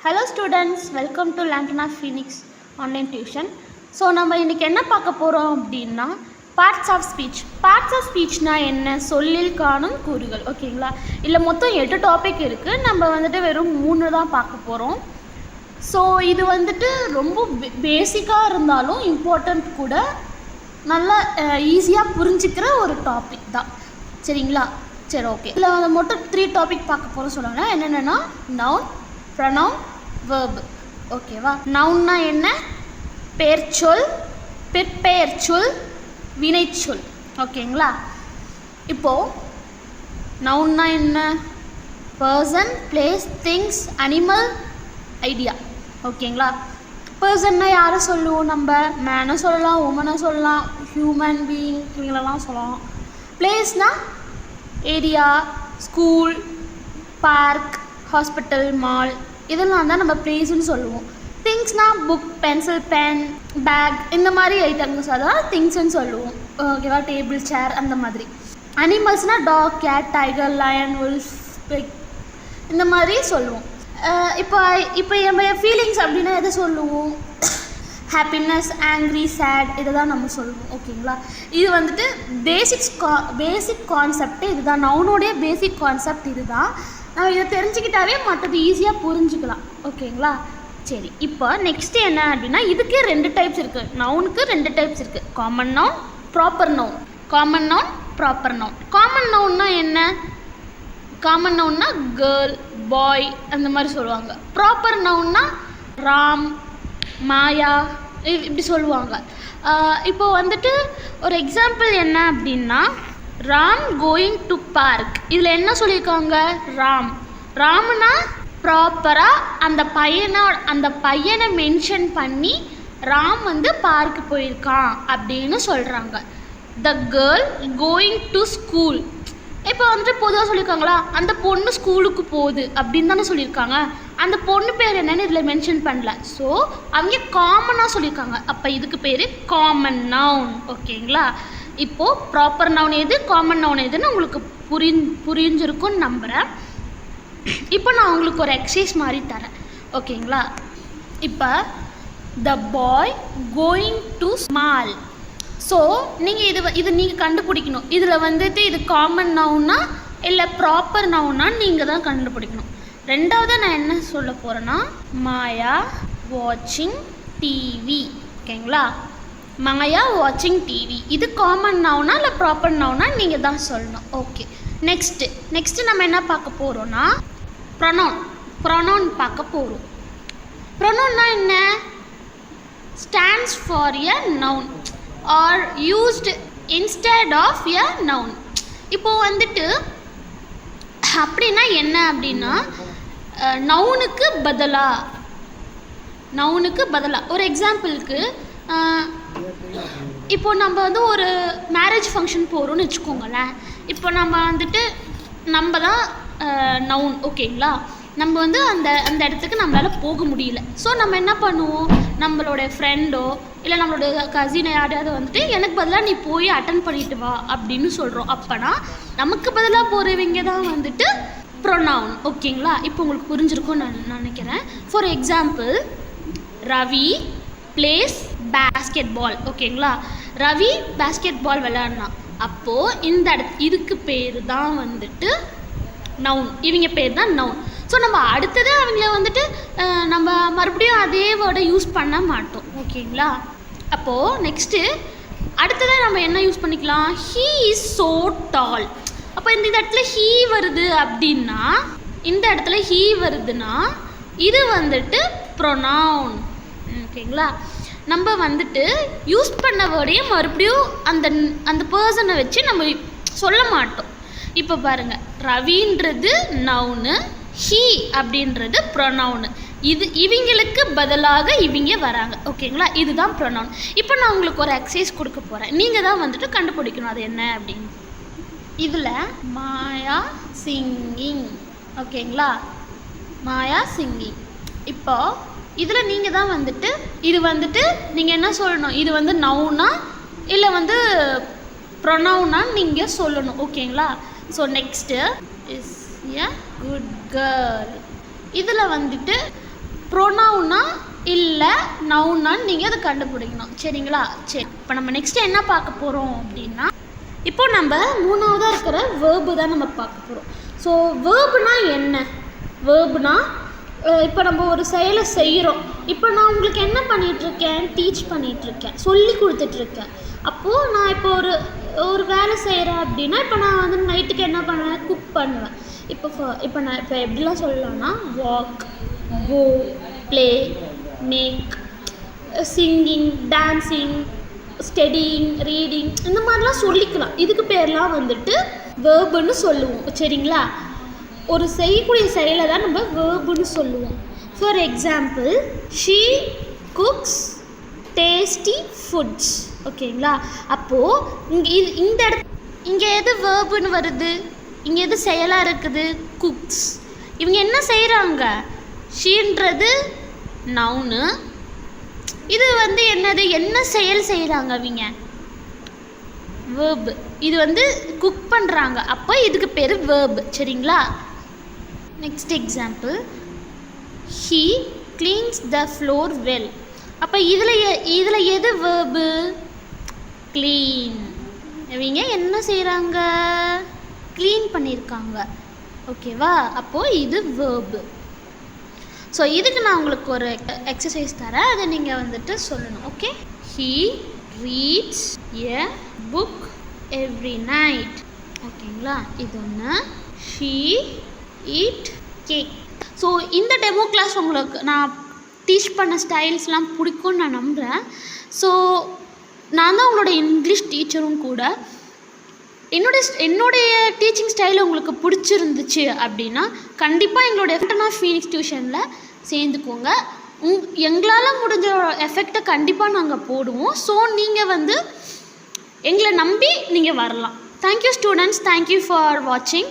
Hello students, welcome to Lantana Phoenix online tuition. So நம்ம இன்னைக்கு என்ன பார்க்க போறோம் அப்படினா parts of speech. Parts of speech னா என்ன? சொல்லில் காணும் கூறுகள். ஓகேங்களா? இல்ல மொத்தம் 8 டாபிக் இருக்கு. நம்ம வந்துட்டு வெறும் 3 தான் பார்க்க போறோம். ஸோ இது வந்துட்டு ரொம்ப பேசிக்கா இருந்தாலும் இம்பார்ட்டன்ட் கூட, நல்லா ஈஸியாக புரிஞ்சுக்கிற ஒரு டாபிக் தான். சரிங்களா? சரி, ஓகே. இதில் வந்து மொத்தம் 3 டாபிக் பார்க்க போகிறோம். சொல்லுவாங்க என்னென்னா நவுன், ப்ரொனவுன், வெர்ப். ஓகேவா? நவுன்னா என்ன? பெயர்ச்சொல், பிற்பெயர்ச்சொல், வினைச்சொல். ஓகேங்களா? இப்போது நவுன்னா என்ன? Person, place, things, animal, idea. ஓகேங்களா? பர்சன்னா யாரை சொல்லுவோம்? நம்ம மேனை சொல்லலாம், உமனை சொல்லலாம், ஹியூமன் பீயிங் இவங்களெல்லாம் சொல்லலாம். பிளேஸ்னால் area, school, park, hospital, mall, இதெல்லாம் தான் நம்ம பிளேஸ்ன்னு சொல்லுவோம். திங்ஸ்னால் புக், பென்சில், பென், பேக், இந்த மாதிரி ஐட்டம்ஸ் அதான் திங்ஸ்ன்னு சொல்லுவோம். ஓகேவா? டேபிள், சேர், அந்த மாதிரி. அனிமல்ஸ்னால் dog, cat, tiger, lion, wolf, pig, இந்த மாதிரி சொல்லுவோம். இப்போ நம்ம ஃபீலிங்ஸ் அப்படின்னா எதை சொல்லுவோம்? ஹாப்பினஸ், ஆங்க்ரி, சேட், இதை தான் நம்ம சொல்லுவோம். ஓகேங்களா? இது வந்துட்டு பேசிக் கான்செப்ட் இது தான். நவுனோடைய பேசிக் கான்செப்ட் இது தான். நம்ம இதை தெரிஞ்சுக்கிட்டாவே மற்றது ஈஸியாக புரிஞ்சுக்கலாம். ஓகேங்களா? சரி, இப்போ நெக்ஸ்ட்டு என்ன அப்படின்னா, இதுக்கு 2 டைப்ஸ் இருக்குது. நவுனுக்கு 2 டைப்ஸ் இருக்குது. Common noun, proper noun. Common noun, proper noun. Common நவுன்னா என்ன? காமன் நவுன்னா கேர்ள், பாய், அந்த மாதிரி சொல்லுவாங்க. ப்ராப்பர் நவுன்னா ராம், மாயா, இப்படி சொல்லுவாங்க. இப்போ வந்துட்டு ஒரு எக்ஸாம்பிள் என்ன அப்படின்னா, ராம் கோயிங் டு பார்க். இதில் என்ன சொல்லியிருக்காங்க? ராம். ராம்னா ப்ராப்பராக அந்த பையனை மென்ஷன் பண்ணி ராம் வந்து பார்க்கு போயிருக்கான் அப்படின்னு சொல்கிறாங்க. The girl going to school. இப்போ வந்துட்டு பொதுவாக சொல்லியிருக்காங்களா, அந்த பொண்ணு ஸ்கூலுக்கு போகுது அப்படின்னு தானே சொல்லியிருக்காங்க. அந்த பொண்ணு பேர் என்னன்னு இதில் மென்ஷன் பண்ணல. ஸோ அவங்க காமனாக சொல்லியிருக்காங்க. அப்போ இதுக்கு பேர் காமன் நவுன். ஓகேங்களா? இப்போது ப்ராப்பர் நவுன் எது, காமன் நவுன் எதுன்னு உங்களுக்கு புரிஞ்சிருக்கும்னு நம்புகிறேன். இப்போ நான் உங்களுக்கு ஒரு எக்ஸசைஸ் மாதிரி தரேன். ஓகேங்களா? இப்போ த பாய் கோயிங் டு ஸ்மால். ஸோ நீங்கள் இது நீங்கள் கண்டுபிடிக்கணும். இதில் வந்துட்டு இது காமன் நவுனா இல்லை ப்ராப்பர் நவுனா நீங்கள் தான் கண்டுபிடிக்கணும். ரெண்டாவது நான் என்ன சொல்ல போகிறேன்னா, மாயா வாட்சிங் டிவி. ஓகேங்களா? மாயா வாட்சிங் டிவி. இது காமன் நவுனா இல்லை ப்ராப்பர் நவுனா நீங்கள் தான் சொல்லணும். ஓகே. நெக்ஸ்ட்டு நம்ம என்ன பார்க்க போகிறோன்னா, ப்ரொனவுன் பார்க்க போகிறோம். ப்ரொனவுன்னா என்ன? Stands for a noun or used instead of a noun. இப்போது வந்துட்டு அப்படின்னா என்ன அப்படின்னா, நவுனுக்கு பதிலாக ஒரு எக்ஸாம்பிளுக்கு, இப்போ நம்ம வந்து ஒரு மேரேஜ் ஃபங்க்ஷன் போகிறோன்னு வச்சுக்கோங்களேன். இப்போ நம்ம தான் நவுன். ஓகேங்களா? நம்ம வந்து அந்த இடத்துக்கு நம்மளால் போக முடியல. ஸோ நம்ம என்ன பண்ணுவோம்? நம்மளோட ஃப்ரெண்டோ இல்லை நம்மளோட கசினை யாரையாவது வந்துட்டு எனக்கு பதிலாக நீ போய் அட்டன் பண்ணிட்டு வா அப்படின்னு சொல்கிறோம். அப்போனா நமக்கு பதிலாக போகிறவங்க தான் வந்துட்டு ப்ரொனவுன். ஓகேங்களா? இப்போ உங்களுக்கு புரிஞ்சிருக்கும்னு நான் நினைக்கிறேன். For example, Ravi plays basketball. ஓகேங்களா? ரவி பேஸ்கெட் பால் விளையாடினா, அப்போது இதுக்கு பேர் தான் வந்துட்டு நவுன். இவங்க பேர் தான் நவுன். ஸோ நம்ம அடுத்தது அவங்கள வந்துட்டு நம்ம மறுபடியும் அதே வேர்டை யூஸ் பண்ண மாட்டோம். ஓகேங்களா? அப்போது நெக்ஸ்ட்டு அடுத்ததாக நம்ம என்ன யூஸ் பண்ணிக்கலாம்? ஹீ இஸ் ஸோ டால். அப்போ இந்த இடத்துல ஹீ வருது அப்படின்னா, இந்த இடத்துல ஹீ வருதுன்னா இது வந்துட்டு ப்ரொனவுன். ஓகேங்களா? நம்ம வந்துட்டு யூஸ் பண்ண வேர்டையும் மறுபடியும் அந்த பர்சனை வச்சு நம்ம சொல்ல மாட்டோம். இப்போ பாருங்கள், ரவின்றது நவுனு, ஹீ அப்படின்றது ப்ரொனவுனு. இவங்களுக்கு பதிலாக இவங்க வராங்க. ஓகேங்களா? இதுதான் ப்ரொனவுன். இப்போ நான் உங்களுக்கு ஒரு எக்ஸசைஸ் கொடுக்க போகிறேன். நீங்கள் தான் வந்துட்டு கண்டுபிடிக்கணும் அது என்ன அப்படின்னு. இதில் மாயா சிங்கிங். ஓகேங்களா? மாயா சிங்கிங். இப்போ இதில் நீங்கள் தான் வந்துட்டு இது வந்துட்டு நீங்கள் என்ன சொல்லணும்? இது வந்து நவுனா இல்லை வந்து ப்ரொனவுனான்னு நீங்கள் சொல்லணும். ஓகேங்களா? So next is a good girl. இதில் வந்துட்டு ப்ரோனவுனா இல்லை நவுனான்னு நீங்கள் அதை கண்டுபிடிக்கணும். சரிங்களா? சரி, இப்போ நம்ம நெக்ஸ்ட்டு என்ன பார்க்க போகிறோம் அப்படின்னா, இப்போ நம்ம 3ஆவதாக இருக்கிற வேர்பு தான் நம்ம பார்க்க போகிறோம். ஸோ வேர்புனா என்ன? வேர்புனா இப்போ நம்ம ஒரு செயலை செய்கிறோம். இப்போ நான் உங்களுக்கு என்ன பண்ணிகிட்ருக்கேன்? டீச் பண்ணிகிட்ருக்கேன், சொல்லி கொடுத்துட்ருக்கேன். அப்போது நான் இப்போ ஒரு வேலை செய்கிறேன் அப்படின்னா, இப்போ நான் வந்து நைட்டுக்கு என்ன பண்ணுவேன்? குக் பண்ணுவேன். இப்போ நான் இப்போ எப்படிலாம் சொல்லலாம்னா, walk, go, play, make, singing, dancing, studying, reading, இந்த மாதிரிலாம் சொல்லிக்கலாம். இதுக்கு பேர்லாம் வந்துட்டு வேர்புன்னு சொல்லுவோம். சரிங்களா? ஒரு செய்யக்கூடிய செயலை தான் நம்ம வேர்புன்னு சொல்லுவோம். For example, she cooks tasty foods. ஓகேங்களா? அப்போது இங்கே எது வேர்புன்னு வருது? இங்கே எது செயலாக இருக்குது? குக்ஸ். இவங்க என்ன செய்கிறாங்க? ஷீன்றது நவுனு, இது வந்து என்னது? என்ன செயல் செய்கிறாங்க அவங்க? வேர்பு. இது வந்து குக் பண்ணுறாங்க, அப்போ இதுக்கு பேர் வேர்பு. சரிங்களா? Next example, he cleans the floor well. அப்போ இதில் எது வேர்பு? க்ளீன். இவங்க என்ன செய்கிறாங்க? க்ளீன் பண்ணியிருக்காங்க. ஓகேவா? அப்போது இது வேர்பு. ஸோ இதுக்கு நான் உங்களுக்கு ஒரு எக்ஸசைஸ் தரேன், அதை நீங்கள் வந்துட்டு சொல்லணும். Okay? He reads a book every night. ஓகேங்களா? இது ஒன்று. She eat cake. ஸோ இந்த டெமோ கிளாஸ் உங்களுக்கு நான் டீச் பண்ண ஸ்டைல்ஸ்லாம் பிடிக்கும்னு நான் நம்புகிறேன். ஸோ நான் தான் உங்களோட இங்கிலீஷ் டீச்சரும் கூட. என்னுடைய டீச்சிங் ஸ்டைல் உங்களுக்கு பிடிச்சிருந்துச்சு அப்படின்னா கண்டிப்பாக எங்களுடைய லாண்ட்னா ஃபீனிக்ஸ் டியூஷனில் சேர்ந்துக்கோங்க. எங்களால் முடிஞ்ச எஃபெக்டை கண்டிப்பாக நாங்கள் போடுவோம். ஸோ நீங்கள் வந்து எங்களை நம்பி நீங்கள் வரலாம். தேங்க்யூ ஸ்டூடெண்ட்ஸ், தேங்க்யூ ஃபார் வாட்சிங்.